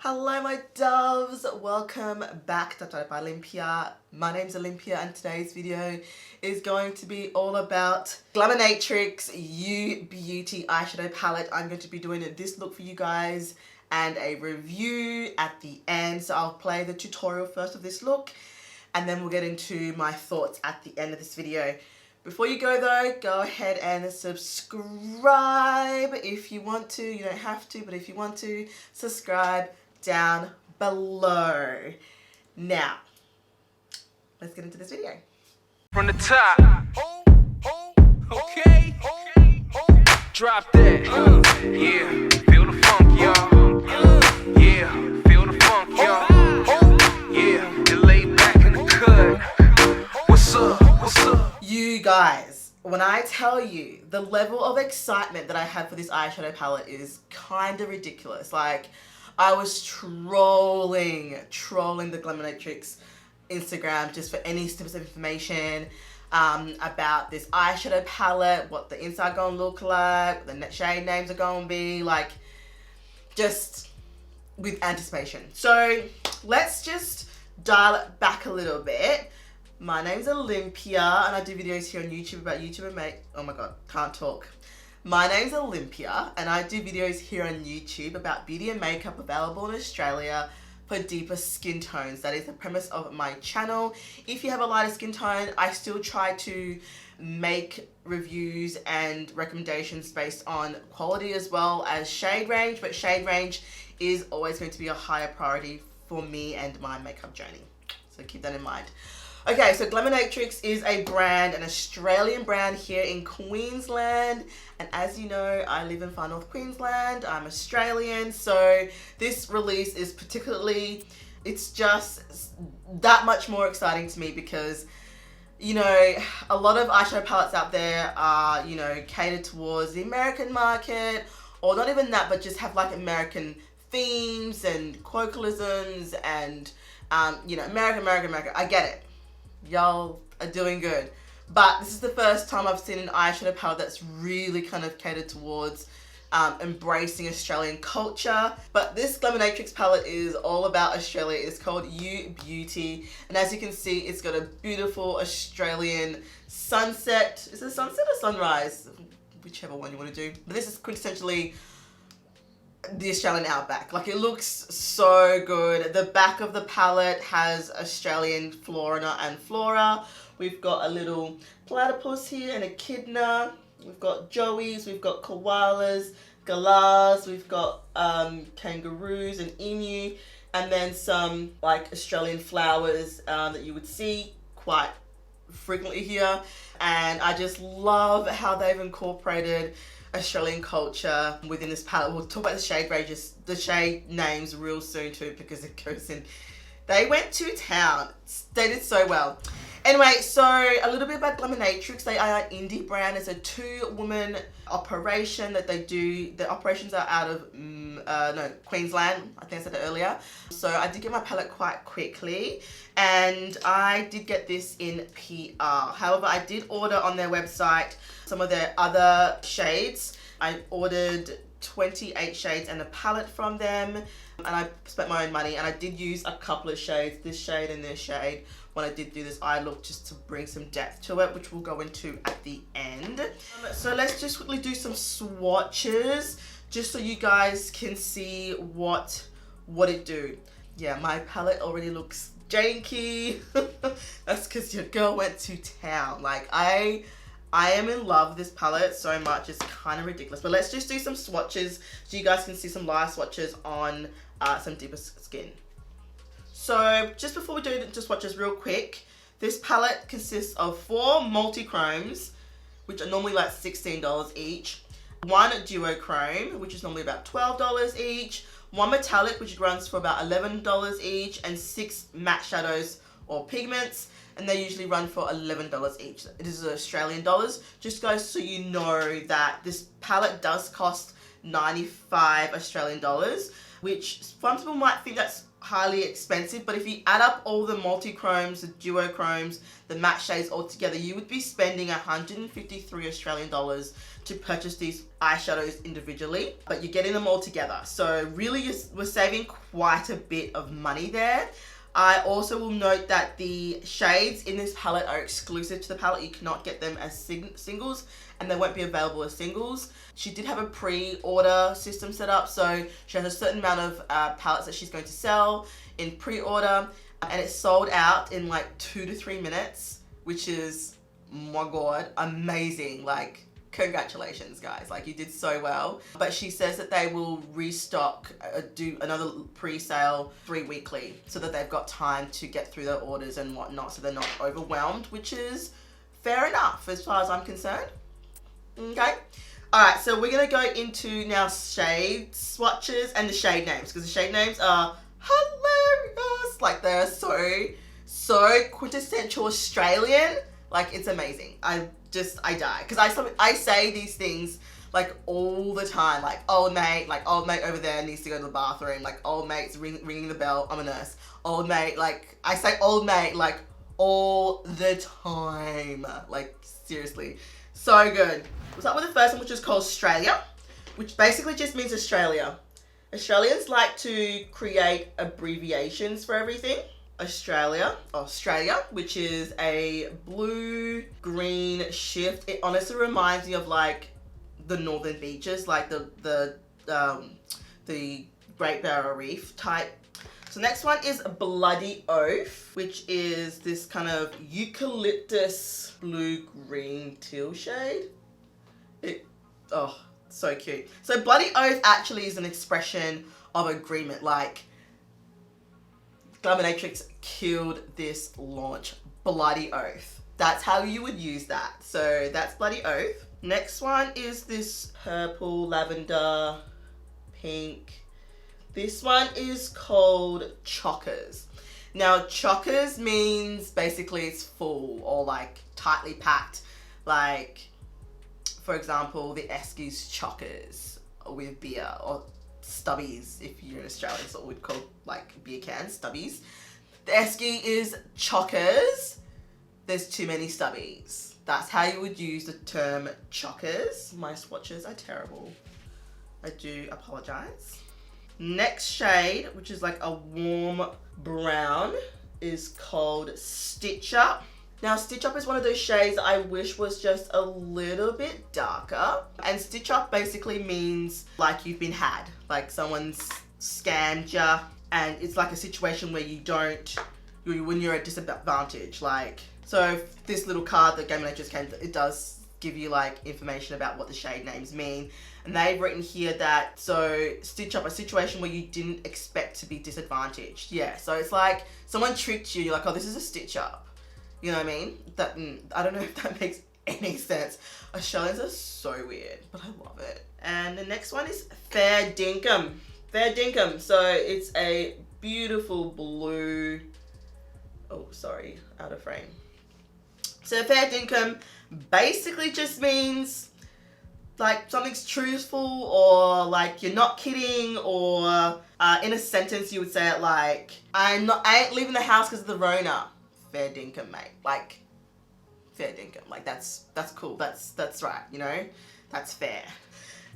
Hello my doves, welcome back to Olympia. My name's Olympia and today's video is going to be all about Glaminatrix You Beauty Eyeshadow Palette. I'm going to be doing this look for you guys and a review at the end. So I'll play the tutorial first of this look and then we'll get into my thoughts at the end of this video. Before you go though, go ahead and subscribe if you want to. You don't have to, but if you want to, subscribe down below. Now, let's get into this video. From the top, okay, drop that, yeah, feel the funk, y'all, yeah, feel the funk, y'all, yeah, and lay back in the cut, what's up, what's up? You guys, when I tell you the level of excitement that I have for this eyeshadow palette is kind of ridiculous. Like, I was trolling the Glaminatrix Instagram just for any snippets of information about this eyeshadow palette, what the inside gonna look like, what the shade names are gonna be, like, just with anticipation. So let's just dial it back a little bit. My name's Olympia and I do videos here on YouTube about YouTube and oh my god, can't talk. My name's Olympia and I do videos here on YouTube about beauty and makeup available in Australia for deeper skin tones. That is the premise of my channel. If you have a lighter skin tone, I still try to make reviews and recommendations based on quality as well as shade range, but shade range is always going to be a higher priority for me and my makeup journey. So keep that in mind. Okay, so Glaminatrix is a brand, an Australian brand here in Queensland. And as you know, I live in far north Queensland. I'm Australian. So this release is it's just that much more exciting to me because, you know, a lot of eyeshadow palettes out there are, you know, catered towards the American market, or not even that, but just have like American themes and colloquialisms and, you know, America. I get it. Y'all are doing good, but this is the first time I've seen an eyeshadow palette that's really kind of catered towards embracing Australian culture. But this Glaminatrix palette is all about Australia. It's called You Beauty, and as you can see, it's got a beautiful Australian sunset. Is it sunset or sunrise? Whichever one you want to do. But this is quintessentially the Australian outback. Like, it looks so good. The back of the palette has Australian fauna and flora. We've got a little platypus here and echidna. We've got joeys, we've got koalas, galahs, we've got kangaroos and emu, and then some like Australian flowers that you would see quite frequently here. And I just love how they've incorporated Australian culture within this palette. We'll talk about the shade ranges, the shade names real soon too, because it goes in. They went to town. They did so well. Anyway, so a little bit about Glaminatrix. They are an indie brand. It's a 2-woman operation that they do. The operations are out of Queensland. I think I said it earlier. So I did get my palette quite quickly, and I did get this in PR. However, I did order on their website some of their other shades. I ordered 28 shades and a palette from them, and I spent my own money, and I did use a couple of shades, this shade and this shade, when I did do this eye look, just to bring some depth to it, which we'll go into at the end. So let's just quickly do some swatches, just so you guys can see what it do. Yeah, my palette already looks janky. That's because your girl went to town. Like, I am in love with this palette so much, it's kind of ridiculous. But let's just do some swatches so you guys can see some live swatches on some deeper skin. So just before we do the swatches real quick, this palette consists of 4 multi-chromes, which are normally like $16 each, 1 duochrome, which is normally about $12 each, 1 metallic, which runs for about $11 each, and 6 matte shadows or pigments, and they usually run for $11 each. It is Australian dollars. Just guys, so you know that this palette does cost 95 Australian dollars. which some people might think that's highly expensive, but if you add up all the multi-chromes, the duochromes, the matte shades all together, you would be spending 153 Australian dollars to purchase these eyeshadows individually, but you're getting them all together. So really we're saving quite a bit of money there. I also will note that the shades in this palette are exclusive to the palette. You cannot get them as singles, and they won't be available as singles. She did have a pre-order system set up, so she has a certain amount of palettes that she's going to sell in pre-order, and it sold out in like 2 to 3 minutes, which is, my God, amazing. Like, congratulations, guys. Like, you did so well. But she says that they will restock, do another pre-sale 3-weekly, so that they've got time to get through their orders and whatnot, so they're not overwhelmed, which is fair enough as far as I'm concerned. Okay. Alright, so we're going to go into now shade swatches and the shade names, because the shade names are hilarious. Like, they're so quintessential Australian. Like, it's amazing. I die. Because I say these things, like, all the time. Like, old mate over there needs to go to the bathroom. Like, old mate's ringing the bell. I'm a nurse. Old mate, like, I say old mate, like, all the time. Like, seriously. So good. We'll start with the first one, which is called Australia, which basically just means Australia. Australians like to create abbreviations for everything. Australia, which is a blue-green shift. It honestly reminds me of like the northern beaches, like the Great Barrier Reef type. So next one is Bloody Oath, which is this kind of eucalyptus blue-green teal shade. So cute. So Bloody Oath actually is an expression of agreement. Like, Glaminatrix killed this launch. Bloody Oath. That's how you would use that. So that's Bloody Oath. Next one is this purple, lavender, pink. This one is called Chockers. Now, Chockers means basically it's full or like tightly packed. Like, for example, the Eskies Chockers with beer, or stubbies if you're in Australia, so we'd call like beer cans, stubbies. The Esky is Chockers. There's too many stubbies. That's how you would use the term Chockers. My swatches are terrible. I do apologize. Next shade, which is like a warm brown, is called Stitch Up. Now, Stitch Up is one of those shades I wish was just a little bit darker. And Stitch Up basically means like you've been had. Like someone's scammed you, and it's like a situation where when you're at disadvantage. Like, so this little card that Glaminatrix came, it does give you like information about what the shade names mean. And they've written here that, so Stitch Up, a situation where you didn't expect to be disadvantaged. Yeah, so it's like someone tricked you. You're like, oh, this is a stitch up. You know what I mean? That I don't know if that makes any sense. Australians are so weird, but I love it. And the next one is Fair Dinkum. Fair Dinkum. So it's a beautiful blue. Oh, sorry, out of frame. So Fair Dinkum basically just means like something's truthful, or like you're not kidding, or in a sentence you would say it like, I ain't leaving the house because of the Rona. Fair dinkum, mate. Like, fair dinkum. Like, that's cool. That's right, you know? That's fair.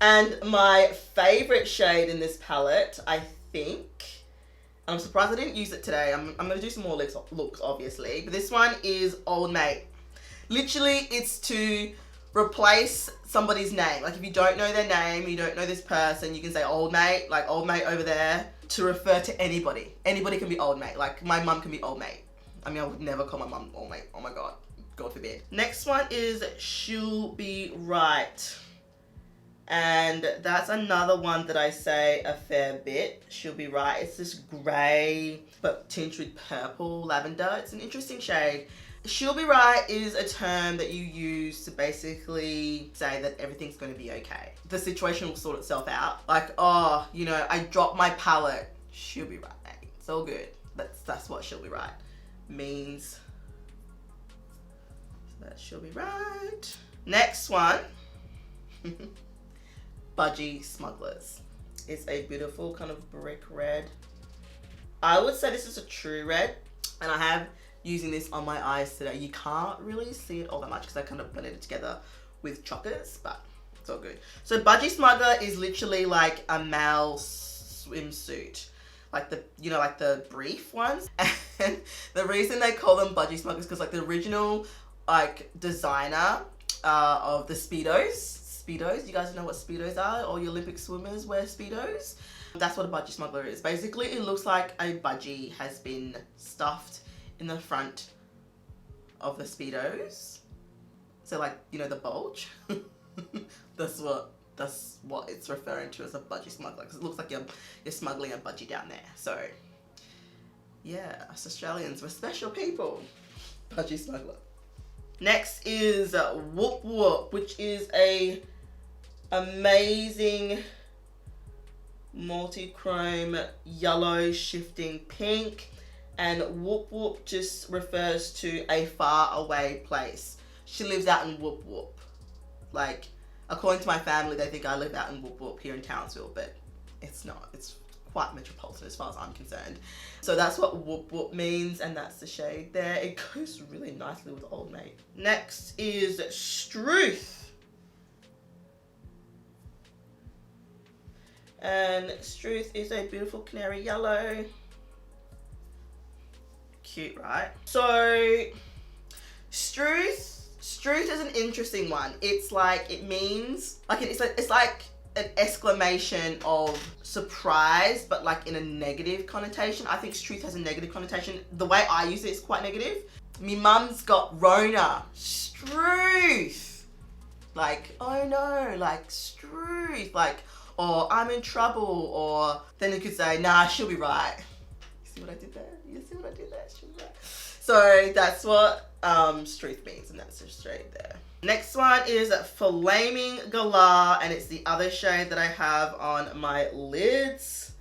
And my favorite shade in this palette, I think, I'm surprised I didn't use it today. I'm going to do some more looks, obviously. But this one is Old Mate. Literally, it's to replace somebody's name. Like, if you don't know their name, you don't know this person, you can say Old Mate, like Old Mate over there, to refer to anybody. Anybody can be Old Mate. Like, my mum can be Old Mate. I mean, I would never call my mum Old Mate. Oh my God. God forbid. Next one is She'll Be Right. And that's another one that I say a fair bit. She'll Be Right. It's this grey, but tinged with purple lavender. It's an interesting shade. She'll Be Right is a term that you use to basically say that everything's going to be okay. The situation will sort itself out. Like, oh, you know, I dropped my palette. She'll be right, mate. It's all good. That's what She'll Be Right means. So that She'll Be Right. Next one. Budgie Smugglers. It's a beautiful kind of brick red. I would say this is a true red, and I have using this on my eyes today. You can't really see it all that much because I kind of blended it together with chockers, but it's all good. So Budgie Smuggler is literally like a male swimsuit, like the, you know, like the brief ones. And the reason they call them Budgie Smugglers is because like the original like designer of the Speedos, you guys know what Speedos are? All your Olympic swimmers wear Speedos. That's what a Budgie Smuggler is. Basically, it looks like a budgie has been stuffed in the front of the Speedos. So like, you know, the bulge. That's what it's referring to as a Budgie Smuggler, because it looks like you're smuggling a budgie down there. So yeah, us Australians, we're special people. Budgie Smuggler. Next is Whoop Whoop, which is a amazing multi-chrome yellow shifting pink, and Whoop Whoop just refers to a far away place. She lives out in Whoop Whoop. Like, according to my family, they think I live out in Whoop Whoop here in Townsville, but it's not. It's quite metropolitan as far as I'm concerned. So that's what Whoop Whoop means, and that's the shade there. It goes really nicely with Old Mate. Next is Struth. And Struth is a beautiful canary yellow. Cute, right? So Struth is an interesting one. It's like, it means like it's like an exclamation of surprise, but like in a negative connotation. I think Struth has a negative connotation. The way I use it is quite negative. Me mum's got Rona. Struth. Like, oh no, like Struth. Like, or I'm in trouble, or then you could say, nah, she'll be right. You see what I did there? You see what I did there? She'll be right. So that's what Struth means, and that's just straight there. Next one is Flaming Galah, and it's the other shade that I have on my lids.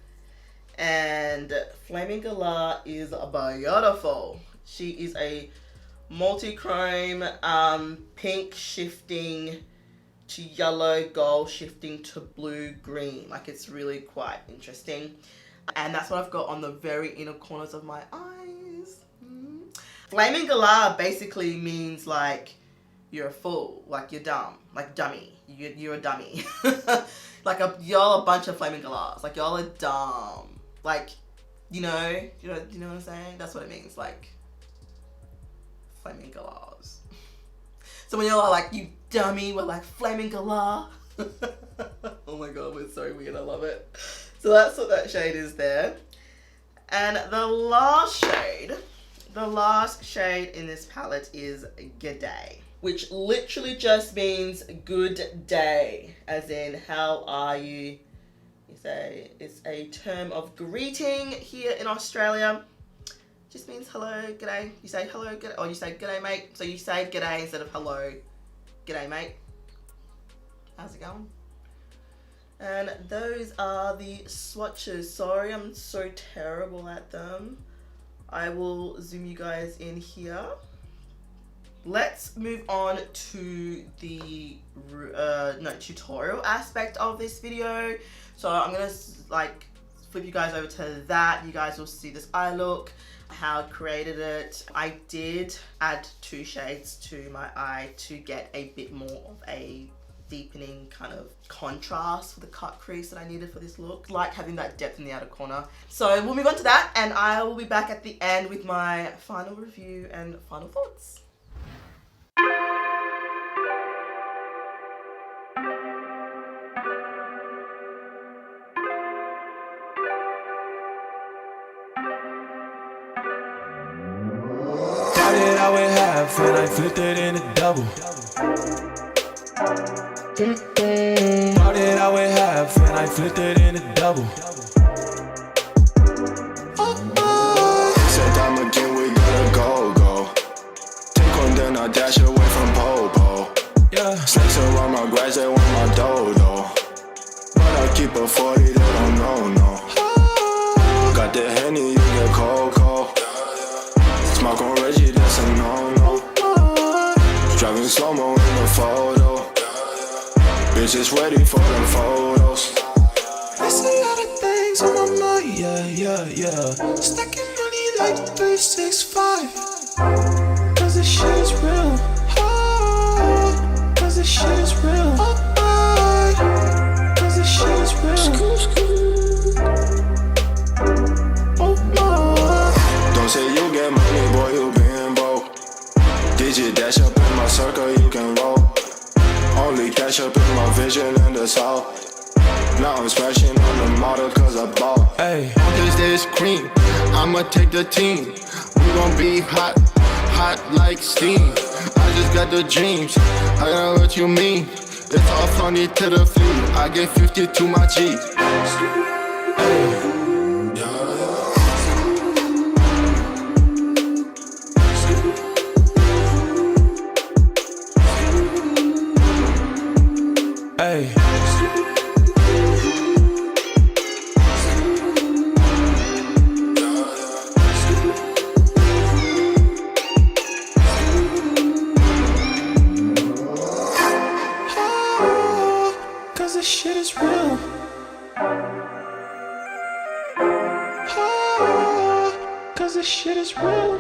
And Flaming Galah is beautiful. She is a multi-chrome pink shifting to yellow, gold shifting to blue green. Like, it's really quite interesting. And that's what I've got on the very inner corners of my eyes. Flaming Galah basically means like you're a fool, like you're dumb, like dummy. You're a dummy. Like y'all a bunch of Flaming Galahs. Like y'all are dumb. Like, you know what I'm saying? That's what it means. Like Flaming Galahs. So when you're like, you dummy, we're like Flaming Galah. Oh my god, we're so weird. I love it. So that's what that shade is there. And the last shade in this palette is G'day, which literally just means good day, as in how are you. It's a term of greeting here in Australia. Just means hello, g'day. You say hello, g'day, or you say g'day, mate. So you say g'day instead of hello, g'day, mate. How's it going? And those are the swatches. Sorry, I'm so terrible at them. I will zoom you guys in here. Let's move on to the tutorial aspect of this video. So I'm gonna like flip you guys over to that. You guys will see this eye look, how I created it. I did add 2 shades to my eye to get a bit more of a deepening kind of contrast for the cut crease that I needed for this look, like having that depth in the outer corner. So we'll move on to that, and I will be back at the end with my final review and final thoughts. Started out with half and I flipped it into double. Started out with half and I flipped it into double. Said time again, we gotta go. Take one, then I dash away from Popo. Yeah. Snakes around my grass, they want my dodo. But I keep a 40, they don't know, no. Got the Henny, you get cocoa. Smoke on Reggie, that's a no-no. Driving slow-mo in the photo. Bitches ready for them photos. There's a lot of things on my mind, yeah. Stacking money like 365. Cause this shit is real. Oh, cause this shit is real. Oh, cause this shit is real. Oh my. Don't say you get money, boy, you being broke. Digit dash up in my circle, you can roll. Only cash up in my vision in the south. Now I'm smashing on the model cause I bought. Hey, Cause there's cream, I'ma take the team. We gon' be hot, hot like steam. I just got the dreams, I know what you mean. It's all funny to the fleet, I get 50 to my G. hey. Cause this shit is real. Cause this shit is real.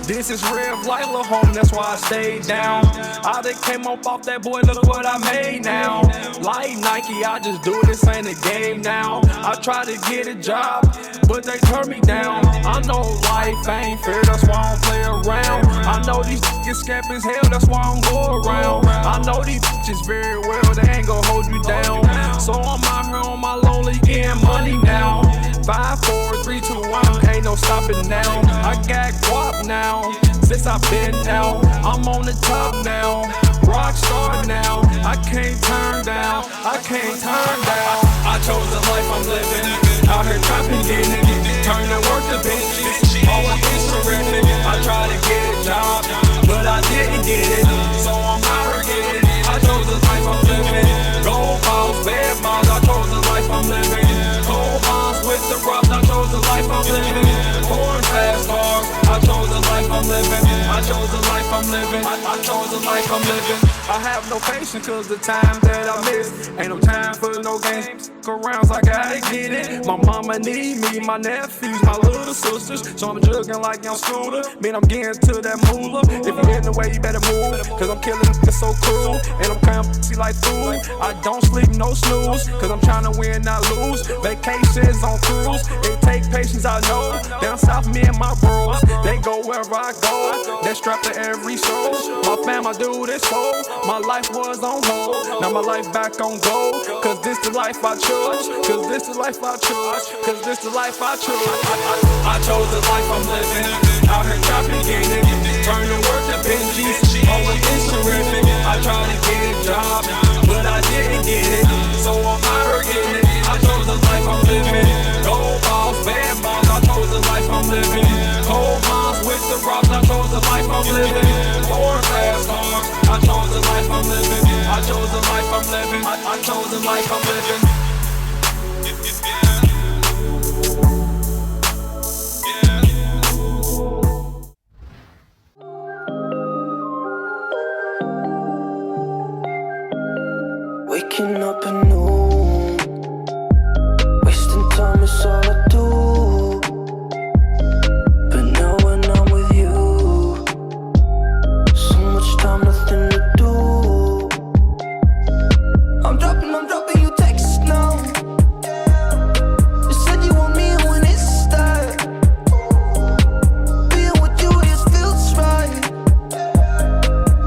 This is real life, little home, that's why I stayed down. I done came up off that boy, look what I made now. Like Nike, I just do it, this ain't a game now. I try to get a job, but they turn me down. I know life ain't fair, that's why I don't play around. I know these niggas scap as hell, that's why I don't go around. I know these bitches very well, they ain't gon' hold you down. So I'm out here on my lonely, getting money now. 5, 4, 3, 2, 1, ain't no stopping now. I got guap now, since I've been out. I'm on the top now, rock star now. I can't turn down, I can't turn down. I chose the life I'm living, out here trapping, getting it. Turn the work to Benji, always is terrific. I tried to get a job, but I didn't get it. So I'm out here getting it. I chose the life I'm living. Gold balls, bad moms, I chose the life I'm living. Gold moms with the rocks, I chose the life I'm living. Foreign fast cars, I chose the life I'm living. I chose the life I'm living. I chose the life I'm living. I have no patience cause the time that I miss. Ain't no time for no games. Arounds, I gotta get it. My mama need me, my nephews, my little sisters. So I'm jugging like I'm Scooter. Man, I'm getting to that moolah. If you're in the way, you better move. Cause I'm killing niggas so cruel. And I'm coming see like food. I don't sleep, no snooze. Cause I'm trying to win, not lose. Vacations on cruise. It take patience, I know. Down south, me and my bros, they go wherever I go. They're strapped to every show. My fam, I do this for. My life was on hold. Now my life back on gold. Cause this the life I chose. Cause this the life I chose. Cause this the life I chose. I chose the life I'm living. Out here trapping, getting it. Turn the work to Benji's. Always is terrific. I tried to get a job, but I didn't get it. So I'm out here getting it. I chose the life I'm living. Gold balls, bad moms, I chose the life I'm living. Cold moms with the rocks, I chose the life I'm living. Foreign fast cars, I chose the life I'm living. I chose the life I'm living. I chose the life I'm living. Waking up anew, wasting time is all I do. But now when I'm with you, so much time, nothing to do. I'm dropping you texts now. You said you want me when it starts. Being with you just feels right.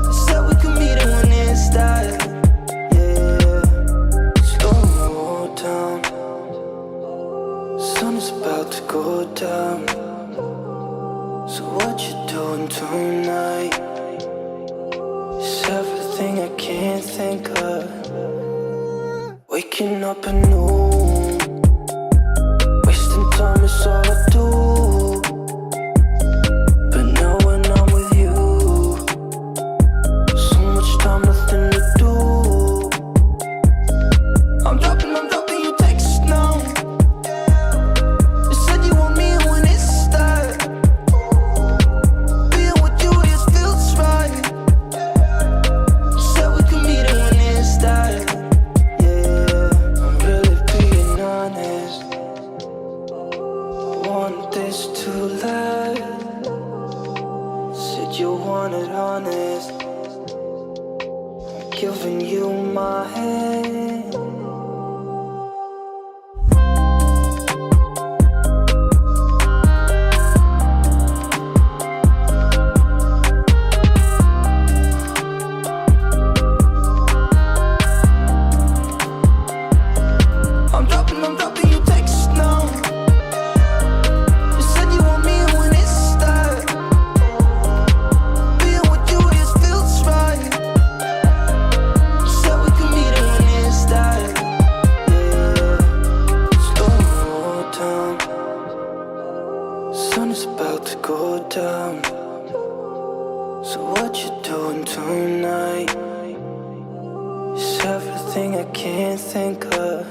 You said we could meet it when it starts. Sun is about to go down. So what you doing tonight? It's everything I can't think of. Waking up anew, wasting time is all I do. But now when I'm with you, so much time, nothing to do. I'm dropping you want this to last. Said you wanted honest. I'm giving you my hand. I'm dropping you texts now. You said you want me when it starts. Being with you, it feels right. You said we could meet it when it starts. Yeah, slow down. Sun is about to go down. So what you doing tonight? It's everything I can't think of.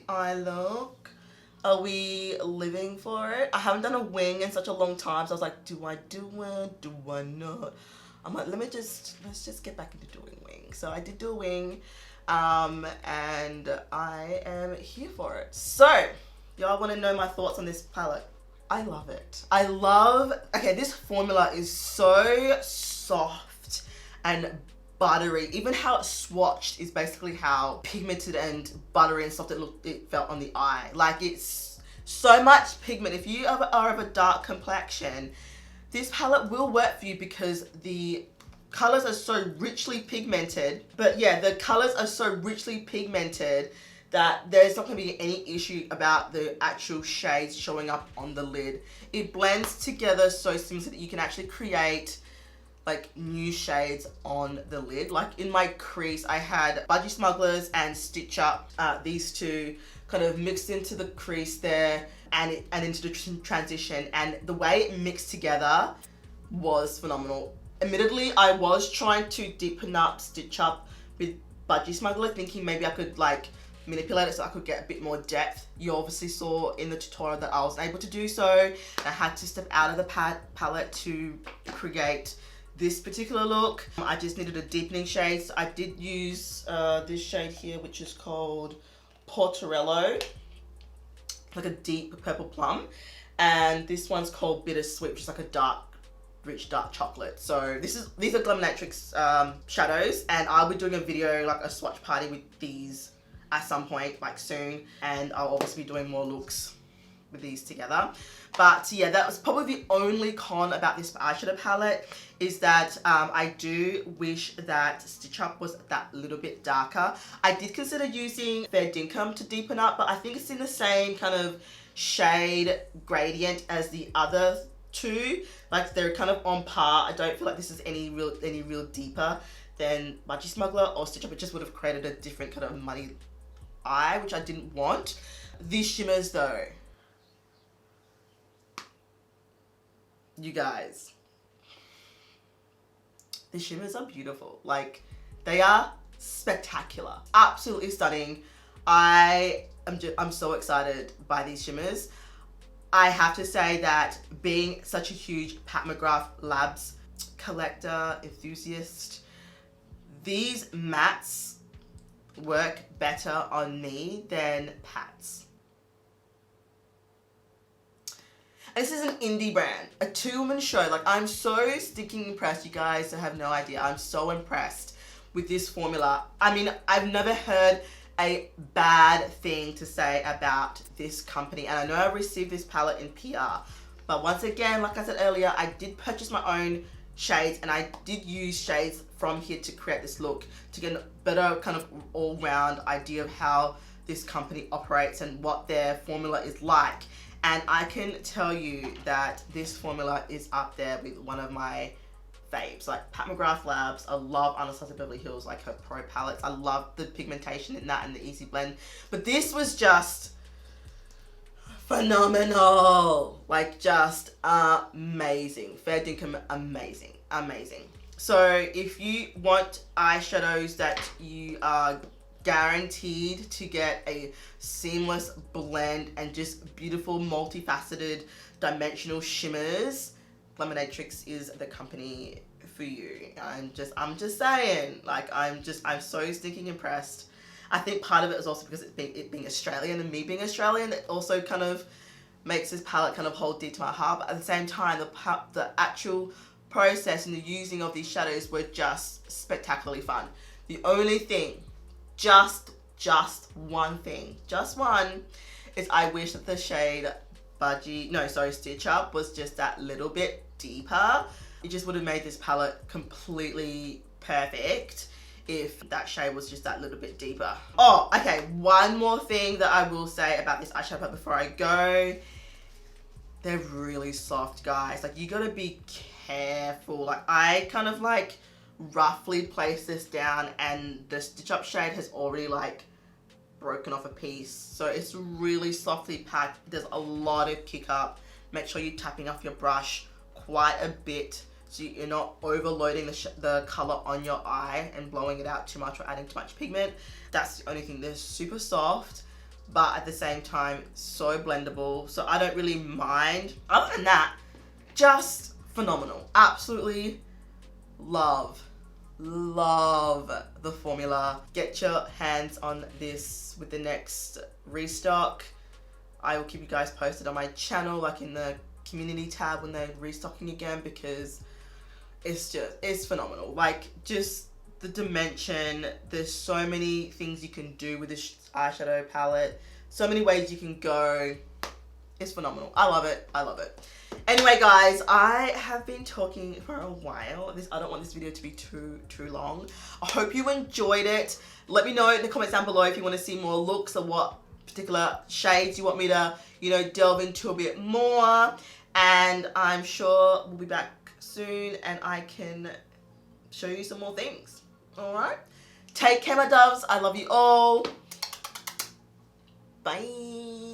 Eye look. Are we living for it? I haven't done a wing in such a long time, so I was like, do I do it? Do I not? I'm like, let's just get back into doing wings. So I did do a wing, and I am here for it. So, y'all want to know my thoughts on this palette? I love it. Okay, this formula is so soft and buttery. Even how it's swatched is basically how pigmented and buttery and soft it felt on the eye. Like, it's so much pigment. If you are of a dark complexion, this palette will work for you because the colors are so richly pigmented. But yeah, the colors are so richly pigmented that there's not going to be any issue about the actual shades showing up on the lid. It blends together so seamlessly that you can actually create like new shades on the lid. Like in my crease, I had Budgie Smugglers and Stitch Up. These two kind of mixed into the crease there and into the transition, and the way it mixed together was phenomenal. Admittedly, I was trying to deepen up Stitch Up with Budgie Smuggler, thinking maybe I could like manipulate it so I could get a bit more depth. You obviously saw in the tutorial that I was able to do so. I had to step out of the palette to create this particular look. I just needed a deepening shade. So I did use this shade here, which is called Portorello, like a deep purple plum. And this one's called Bittersweet, which is like a rich dark chocolate. So these are Glaminatrix shadows, and I'll be doing a video, like a swatch party with these at some point, like soon. And I'll obviously be doing more looks with these together. But yeah, that was probably the only con about this eyeshadow palette, is that I do wish that Stitch Up was that little bit darker. I did consider using Fair Dinkum to deepen up, but I think it's in the same kind of shade gradient as the other two. Like, they're kind of on par. I don't feel like this is any real deeper than Budgie Smuggler or Stitch Up. It just would have created a different kind of muddy eye, which I didn't want. These shimmers though, you guys, the shimmers are beautiful. Like, they are spectacular, absolutely stunning. I'm so excited by these shimmers. I have to say that being such a huge Pat McGrath Labs collector, enthusiast, these mattes work better on me than Pats. This is an indie brand, a two-woman show. Like, I'm so stinking impressed, you guys have no idea. I'm so impressed with this formula. I mean, I've never heard a bad thing to say about this company, and I know I received this palette in PR, But once again, like I said earlier, I did purchase my own shades, and I did use shades from here to create this look to get a better kind of all-round idea of how this company operates and what their formula is like. And I can tell you that this formula is up there with one of my faves, like Pat McGrath Labs. I love Anastasia Beverly Hills, like her Pro palettes. I love the pigmentation in that and the easy blend. But this was just phenomenal, like just amazing. Fair dinkum, amazing, amazing. So if you want eyeshadows that you are guaranteed to get a seamless blend and just beautiful multifaceted dimensional shimmers, Glaminatrix is the company for you. I'm just saying, like, I'm so stinking impressed. I think part of it is also because it being Australian and me being Australian, it also kind of makes this palette kind of hold dear to my heart. But at the same time, the actual process and the using of these shadows were just spectacularly fun. The only thing, just one thing, just one, is I wish that the shade Stitch Up was just that little bit deeper. It just would have made this palette completely perfect if that shade was just that little bit deeper. Oh, okay, one more thing that I will say about this eyeshadow palette before I go. They're really soft, guys. Like, you gotta be careful. Like, I kind of like roughly place this down and the Stitch Up shade has already like broken off a piece. So it's really softly packed. There's a lot of kick up. Make sure you're tapping off your brush quite a bit so you're not overloading the color on your eye and blowing it out too much or adding too much pigment. That's the only thing. They're super soft, but at the same time, so blendable. So I don't really mind. Other than that, just phenomenal. Absolutely love the formula. Get your hands on this with the next restock. I will keep you guys posted on my channel, like in the community tab when they're restocking again, because it's phenomenal. Like, just the dimension, there's so many things you can do with this eyeshadow palette, so many ways you can go. It's phenomenal. I love it. Anyway, guys, I have been talking for a while. I don't want this video to be too long. I hope you enjoyed it. Let me know in the comments down below if you want to see more looks or what particular shades you want me to, delve into a bit more. And I'm sure we'll be back soon and I can show you some more things. All right? Take care, my doves. I love you all. Bye.